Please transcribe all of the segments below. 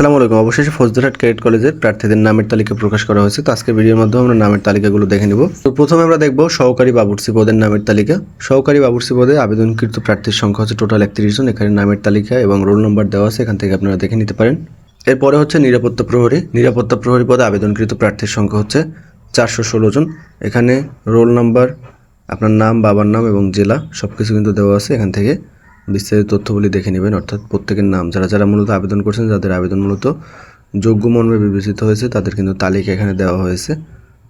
আসসালামু আলাইকুম। অবশেষে ফজলুরহাট ক্যাডেট কলেজের প্রার্থীদের নামের তালিকা প্রকাশ করা হয়েছে। তো আজকের ভিডিওর মাধ্যমে আমরা নামের তালিকাগুলো দেখে নিব। তো প্রথমে আমরা দেখব সহকারী বাবুর্চি পদের নামের তালিকা। সহকারী বাবুর্চি পদে আবেদনকৃত প্রার্থীর সংখ্যা হচ্ছে টোটাল 31 জন। এখানে নামের তালিকা এবং রোল নম্বর দেওয়া আছে, এখান থেকে আপনারা দেখে নিতে পারেন। এরপরে হচ্ছে নিরাপত্তা প্রহরী। নিরাপত্তা প্রহরী পদে আবেদনকৃত প্রার্থীর সংখ্যা হচ্ছে 416 জন। এখানে রোল নাম্বার, আপনার নাম, বাবার নাম এবং জেলা সব কিছু কিন্তু দেওয়া আছে। এখান থেকে বিস্তারিত তথ্যগুলি দেখে নেবেন, অর্থাৎ প্রত্যেকের নাম, যারা যারা মূলত আবেদন করছেন, যাদের আবেদন মূলত যোগ্য মর্মে বিবেচিত হয়েছে, তাদের কিন্তু তালিকা এখানে দেওয়া হয়েছে,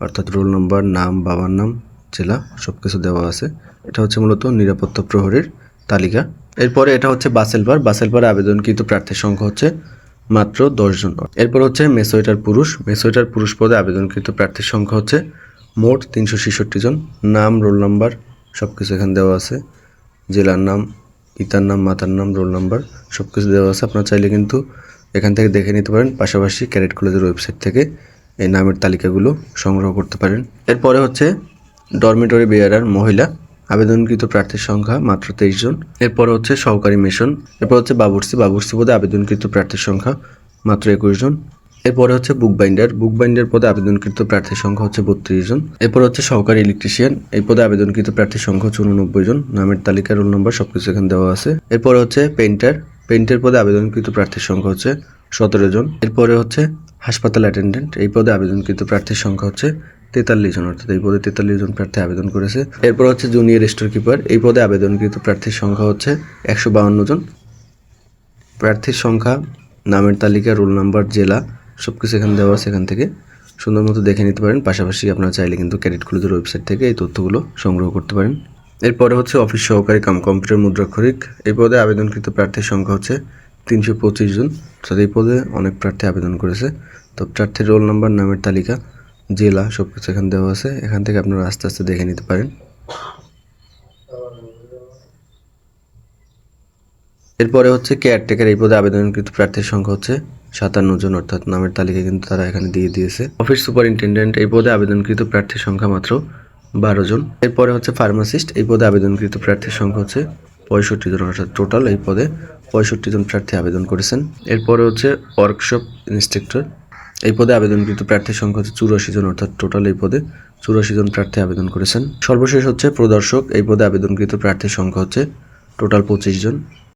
অর্থাৎ রোল নম্বর, নাম, বাবার নাম, জেলা সব কিছু দেওয়া আছে। এটা হচ্ছে মূলত নিরাপত্তা প্রহরীর তালিকা। এরপরে এটা হচ্ছে বাসেলপার। বাসেলপারে আবেদনকৃত প্রার্থীর সংখ্যা হচ্ছে মাত্র 10 জন। এরপর হচ্ছে মেসোয়েটার পুরুষ। মেসোয়েটার পুরুষ পদে আবেদনকৃত প্রার্থীর সংখ্যা হচ্ছে মোট 366 জন। নাম, রোল নাম্বার সব কিছু এখানে দেওয়া আছে, জেলার নাম, পিতার নাম, মাতার নাম, রোল নাম্বার সব কিছু দেওয়া আছে। আপনারা চাইলে কিন্তু এখান থেকে দেখে নিতে পারেন, পাশাপাশি ক্যাডেট কলেজের ওয়েবসাইট থেকে এই নামের তালিকাগুলো সংগ্রহ করতে পারেন। এরপরে হচ্ছে ডরমিটরি বেয়ারার মহিলা। আবেদনকৃত প্রার্থীর সংখ্যা মাত্র 23 জন। এরপরে হচ্ছে সহকারী মিশন। এরপর হচ্ছে বাবুর্চি। বাবুর্চি পদে আবেদনকৃত প্রার্থীর সংখ্যা মাত্র 21 জন। এরপরে হচ্ছে বুক বাইন্ডার। বুক বাইন্ডার পদে আবেদনকৃত প্রার্থীর সংখ্যা হচ্ছে 32 জন। এরপর হচ্ছে সহকারী ইলেকট্রিশিয়ান। এই পদে আবেদনকৃত প্রার্থীর সংখ্যা হচ্ছে 89 জন। নামের তালিকা, রোল নম্বর সবকিছু এখানে দেওয়া আছে। এরপরে হচ্ছে পেইন্টার। পেইন্টার পদে আবেদনকৃত প্রার্থীর সংখ্যা হচ্ছে 17 জন। এরপরে হচ্ছে হাসপাতাল অ্যাটেন্ডেন্ট। এই পদে আবেদনকৃত প্রার্থীর সংখ্যা হচ্ছে 43 জন, অর্থাৎ এই পদে 43 জন প্রার্থী আবেদন করেছে। এরপর হচ্ছে জুনিয়র স্টোর কিপার। এই পদে আবেদনকৃত প্রার্থীর সংখ্যা হচ্ছে 152 জন। প্রার্থীর সংখ্যা, নামের তালিকা, রোল নাম্বার, জেলা সব কিছু এখানে দেওয়া আছে, এখান থেকে সুন্দর মতো দেখে নিতে পারেন। পাশাপাশি আপনারা চাইলে কিন্তু ক্যাডেট কলেজের ওয়েবসাইট থেকে এই তথ্যগুলো সংগ্রহ করতে পারেন। এরপরে হচ্ছে অফিস সহকারী কাম কম্পিউটার মুদ্রাক্ষরিক। এই পদে আবেদনকৃত প্রার্থীর সংখ্যা হচ্ছে 325 জন, অর্থাৎ এই পদে অনেক প্রার্থী আবেদন করেছে। তো প্রার্থীর রোল নাম্বার, নামের তালিকা, জেলা সব কিছু এখানে দেওয়া আছে, এখান থেকে আপনারা আস্তে আস্তে দেখে নিতে পারেন। এরপরে হচ্ছে কেয়ারটেকার। এই পদে আবেদনকৃত প্রার্থীর সংখ্যা হচ্ছে 57 জন, অর্থাৎ নামের তালিকা কিন্তু তারা এখানে দিয়ে দিয়েছে। Office superintendent. এই পদে আবেদনকৃত প্রার্থীর সংখ্যা মাত্র 12 জন। এরপরে হচ্ছে ফার্মাসিস্ট। এই পদে আবেদনকৃত প্রার্থীর সংখ্যা হচ্ছে 65 জন, অর্থাৎ টোটাল এই পদে 65 জন প্রার্থী আবেদন করেছেন। এরপরে হচ্ছে ওয়ার্কশপ ইন্সট্রাক্টর। এই পদে আবেদনকৃত প্রার্থীর সংখ্যা হচ্ছে 84 জন, অর্থাৎ টোটাল এই পদে 84 জন প্রার্থী আবেদন করেছেন। সর্বশেষ হচ্ছে প্রদর্শক। এই পদে আবেদনকৃত প্রার্থীর সংখ্যা হচ্ছে টোটাল 25 জন।